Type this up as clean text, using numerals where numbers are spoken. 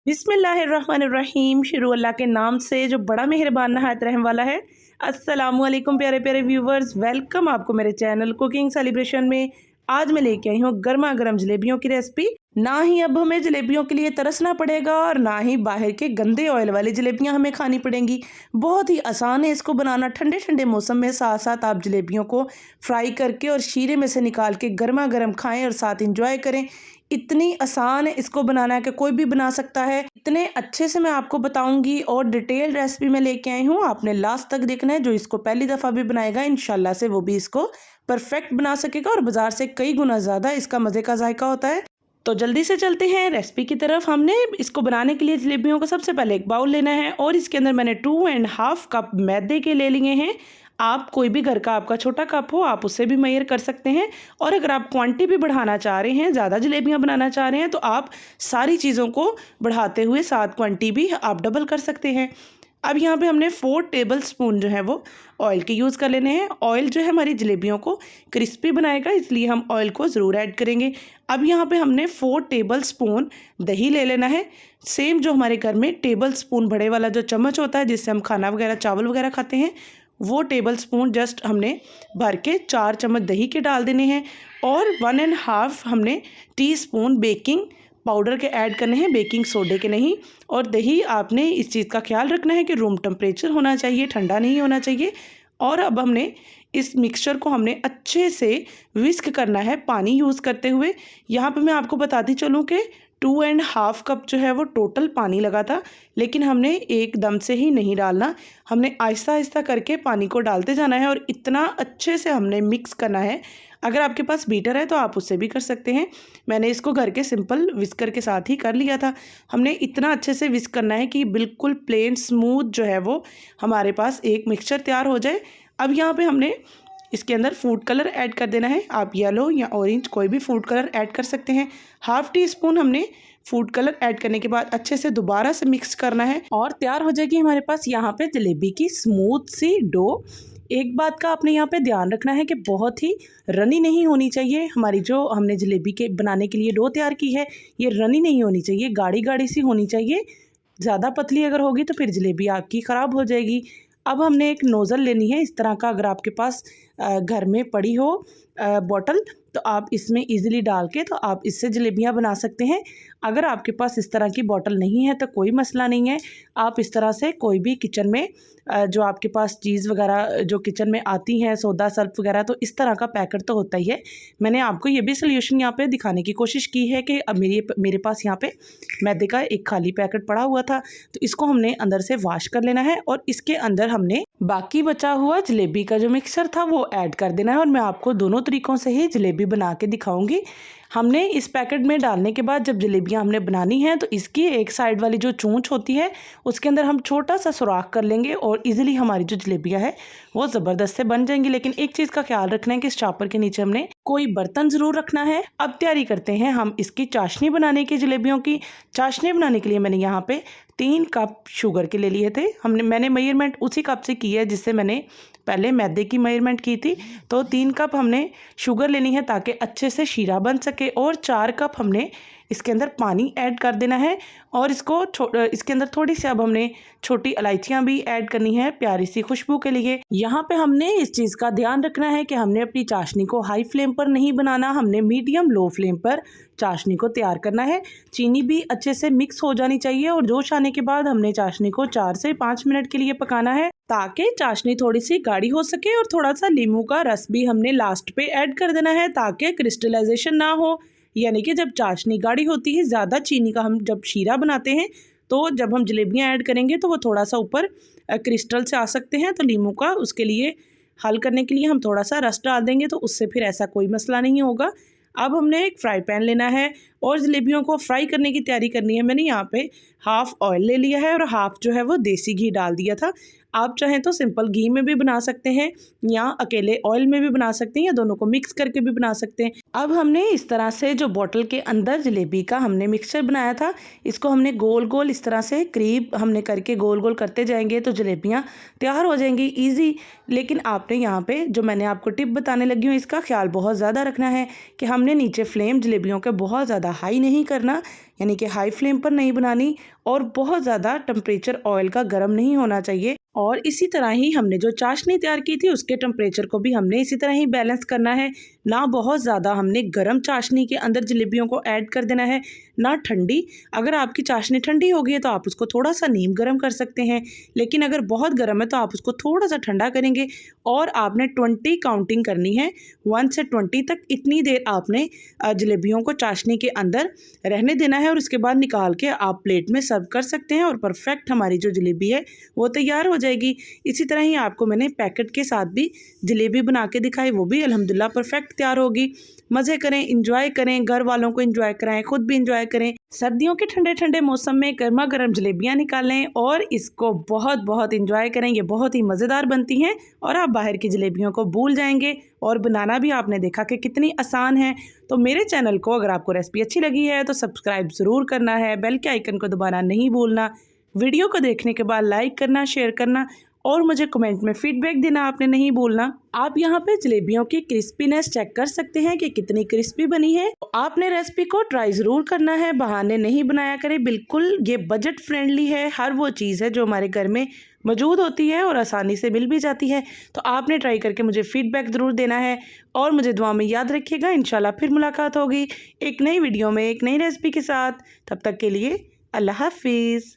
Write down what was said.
बिस्मिल्लाहिर्रहमानिर्रहीम। शुरू अल्लाह के नाम से जो बड़ा मेहरबान नहायत रहम वाला है। अस्सलामुअलैकुम प्यारे प्यारे व्यूवर्स, वेलकम आपको मेरे चैनल कुकिंग सेलिब्रेशन में। आज मैं लेके आई हूँ गर्मा गर्म जलेबियों की रेसिपी। ना ही अब हमें जलेबियों के लिए तरसना पड़ेगा और ना ही बाहर के गंदे ऑयल वाली जलेबियाँ हमें खानी पड़ेंगी। बहुत ही आसान है इसको बनाना। ठंडे ठंडे मौसम में साथ साथ आप जलेबियों को फ्राई करके और शीरे में से निकाल के गर्मा गर्म खाएं और साथ इंजॉय करें। इतनी आसान है इसको बनाना कि कोई भी बना सकता है। इतने अच्छे से मैं आपको बताऊंगी और डिटेल रेसिपी में लेके आई हूँ। आपने लास्ट तक देखना है। जो इसको पहली दफ़ा भी बनाएगा इंशाल्लाह से वो भी इसको परफेक्ट बना सकेगा और बाजार से कई गुना ज़्यादा इसका मज़े का जायका होता है। तो जल्दी से चलते हैं रेसिपी की तरफ। हमने इसको बनाने के लिए जलेबियों को सबसे पहले एक बाउल लेना है और इसके अंदर मैंने 2.5 कप मैदे के ले लिए हैं। आप कोई भी घर का आपका छोटा कप हो आप उससे भी मेजर कर सकते हैं। और अगर आप क्वांटिटी भी बढ़ाना चाह रहे हैं, ज़्यादा जलेबियां बनाना चाह रहे हैं, तो आप सारी चीज़ों को बढ़ाते हुए साथ क्वांटिटी भी आप डबल कर सकते हैं। अब यहाँ पे हमने 4 टेबल स्पून जो है वो ऑयल के यूज़ कर लेने हैं। ऑयल जो है हमारी जलेबियों को क्रिस्पी बनाएगा, इसलिए हम ऑयल को ज़रूर ऐड करेंगे। अब यहाँ पे हमने 4 टेबल स्पून दही ले लेना है। सेम जो हमारे घर में टेबल स्पून बड़े वाला जो चम्मच होता है जिससे हम खाना वगैरह चावल वगैरह खाते हैं, वो टेबल स्पून जस्ट हमने भर के 4 चम्मच दही के डाल देने हैं। और 1.5 हमने टीस्पून बेकिंग पाउडर के ऐड करने हैं, बेकिंग सोडे के नहीं। और दही आपने इस चीज़ का ख्याल रखना है कि रूम टेम्परेचर होना चाहिए, ठंडा नहीं होना चाहिए। और अब हमने इस मिक्सचर को हमने अच्छे से विस्क करना है पानी यूज़ करते हुए। यहाँ पे मैं आपको बताती चलूँ कि 2.5 कप जो है वो टोटल पानी लगा था, लेकिन हमने एकदम से ही नहीं डालना। हमने आहिस्ता आहिस्ता करके पानी को डालते जाना है और इतना अच्छे से हमने मिक्स करना है। अगर आपके पास बीटर है तो आप उससे भी कर सकते हैं। मैंने इसको घर के सिंपल विस्कर के साथ ही कर लिया था। हमने इतना अच्छे से विस्क करना है कि बिल्कुल प्लेन स्मूथ जो है वो हमारे पास एक मिक्सचर तैयार हो जाए। अब यहाँ पे हमने इसके अंदर फूड कलर ऐड कर देना है। आप येलो या ऑरेंज कोई भी फूड कलर ऐड कर सकते हैं। 1/2 टीस्पून हमने फूड कलर ऐड करने के बाद अच्छे से दोबारा से मिक्स करना है और तैयार हो जाएगी हमारे पास यहाँ पे जलेबी की स्मूथ सी डो। एक बात का आपने यहाँ पे ध्यान रखना है कि बहुत ही रनी नहीं होनी चाहिए। हमारी जो हमने जलेबी के बनाने के लिए डो तैयार की है ये रनी नहीं होनी चाहिए, गाढ़ी गाढ़ी सी होनी चाहिए। ज़्यादा पतली अगर होगी तो फिर जलेबी आपकी ख़राब हो जाएगी। अब हमने एक नोज़ल लेनी है इस तरह का। अगर आपके पास घर में पड़ी हो बॉटल तो आप इसमें इजीली डाल के तो आप इससे जलेबियां बना सकते हैं। अगर आपके पास इस तरह की बॉटल नहीं है तो कोई मसला नहीं है। आप इस तरह से कोई भी किचन में जो आपके पास चीज़ वगैरह जो किचन में आती हैं, सोडा सर्फ वगैरह, तो इस तरह का पैकेट तो होता ही है। मैंने आपको ये भी सोल्यूशन यहाँ पे दिखाने की कोशिश की है कि अब मेरे पास यहाँ पे मैदे का एक खाली पैकेट पड़ा हुआ था, तो इसको हमने अंदर से वॉश कर लेना है और इसके अंदर हमने बाकी बचा हुआ जलेबी का जो मिक्सर था वो ऐड कर देना है। और मैं आपको दोनों तरीक़ों से ही जलेबी बना के दिखाऊंगी। हमने इस पैकेट में डालने के बाद जब जलेबियां हमने बनानी हैं तो इसकी एक साइड वाली जो चोंच होती है उसके अंदर हम छोटा सा सुराख कर लेंगे और इजीली हमारी जो जलेबियां है वो ज़बरदस्त से बन जाएंगी। लेकिन एक चीज़ का ख्याल रखना है कि इस चॉपर के नीचे हमने कोई बर्तन ज़रूर रखना है। अब तैयारी करते हैं हम इसकी चाशनी बनाने की। जलेबियों की चाशनी बनाने के लिए मैंने यहाँ पे 3 कप शुगर के ले लिए थे। मैंने मेजरमेंट उसी कप से की है जिससे मैंने पहले मैदे की मेजरमेंट की थी। तो 3 कप हमने शुगर लेनी है ताकि अच्छे से शीरा बन सके। और 4 कप हमने इसके अंदर पानी ऐड कर देना है और इसके अंदर थोड़ी सी अब हमने छोटी इलायचियाँ भी ऐड करनी है प्यारी सी खुशबू के लिए। यहाँ पे हमने इस चीज़ का ध्यान रखना है कि हमने अपनी चाशनी को हाई फ्लेम पर नहीं बनाना, हमने मीडियम लो फ्लेम पर चाशनी को तैयार करना है। चीनी भी अच्छे से मिक्स हो जानी चाहिए और जोश आने के बाद हमने चाशनी को 4 से 5 मिनट के लिए पकाना है ताकि चाशनी थोड़ी सी गाढ़ी हो सके। और थोड़ा सा नींबू का रस भी हमने लास्ट पे ऐड कर देना है ताकि क्रिस्टलाइजेशन ना हो। यानी कि जब चाशनी गाढ़ी होती है, ज़्यादा चीनी का हम जब शीरा बनाते हैं तो जब हम जलेबियां ऐड करेंगे तो वो थोड़ा सा ऊपर क्रिस्टल से आ सकते हैं। तो नींबू का उसके लिए हल करने के लिए हम थोड़ा सा रस डाल देंगे तो उससे फिर ऐसा कोई मसला नहीं होगा। अब हमने एक फ्राई पैन लेना है और जलेबियों को फ्राई करने की तैयारी करनी है। मैंने यहाँ पे 1/2 ऑयल ले लिया है और 1/2 जो है वो देसी घी डाल दिया था। आप चाहें तो सिंपल घी में भी बना सकते हैं या अकेले ऑयल में भी बना सकते हैं या दोनों को मिक्स करके भी बना सकते हैं। अब हमने इस तरह से जो बोतल के अंदर जलेबी का हमने मिक्सचर बनाया था इसको हमने गोल गोल इस तरह से करीब हमने करके गोल गोल करते जाएंगे तो जलेबियाँ तैयार हो जाएंगी ईजी। लेकिन आपने यहाँ पे जो मैंने आपको टिप बताने लगी हूँ इसका ख्याल बहुत ज़्यादा रखना है कि हमने नीचे फ्लेम जलेबियों के बहुत ज़्यादा ज़्यादा हाई नहीं करना, यानी कि हाई फ्लेम पर नहीं बनानी, और बहुत ज़्यादा टेम्परेचर ऑयल का गर्म नहीं होना चाहिए। और इसी तरह ही हमने जो चाशनी तैयार की थी उसके टेम्परेचर को भी हमने इसी तरह ही बैलेंस करना है। ना बहुत ज़्यादा हमने गर्म चाशनी के अंदर जलेबियों को ऐड कर देना है, ना ठंडी। अगर आपकी चाशनी ठंडी हो गई है तो आप उसको थोड़ा सा नीम गर्म कर सकते हैं, लेकिन अगर बहुत गर्म है तो आप उसको थोड़ा सा ठंडा करेंगे। और आपने 20 काउंटिंग करनी है, 1 से 20 तक। इतनी देर आपने जलेबियों को चाशनी के अंदर रहने देना है और उसके बाद निकाल के आप प्लेट में सर्व कर सकते हैं और परफेक्ट हमारी जो जलेबी है वो तैयार हो जाएगी। इसी तरह ही आपको मैंने पैकेट के साथ भी जलेबी बना के दिखाई, वो भी अल्हम्दुलिल्लाह परफेक्ट तैयार होगी। मज़े करें, इंजॉय करें, घर वालों को इंजॉय कराएं, खुद भी इंजॉय करें। सर्दियों के ठंडे ठंडे मौसम में गर्मा गर्म जलेबियाँ निकालें और इसको बहुत बहुत इंजॉय करें। ये बहुत ही मज़ेदार बनती हैं और आप बाहर की जलेबियों को भूल जाएंगे। और बनाना भी आपने देखा कि कितनी आसान है। तो मेरे चैनल को अगर आपको रेसिपी अच्छी लगी है तो सब्सक्राइब ज़रूर करना है, बेल के आइकन को दबाना नहीं भूलना। वीडियो को देखने के बाद लाइक करना, शेयर करना और मुझे कमेंट में फीडबैक देना आपने नहीं भूलना। आप यहाँ पे जलेबियों की क्रिस्पीनेस चेक कर सकते हैं कि कितनी क्रिस्पी बनी है। आपने रेसिपी को ट्राई ज़रूर करना है, बहाने नहीं बनाया करें। बिल्कुल ये बजट फ्रेंडली है, हर वो चीज़ है जो हमारे घर में मौजूद होती है और आसानी से मिल भी जाती है। तो आपने ट्राई करके मुझे फीडबैक ज़रूर देना है और मुझे दुआ में याद रखिएगा। इंशाल्लाह फिर मुलाकात होगी एक नई वीडियो में एक नई रेसिपी के साथ। तब तक के लिए अल्लाह हाफिज़।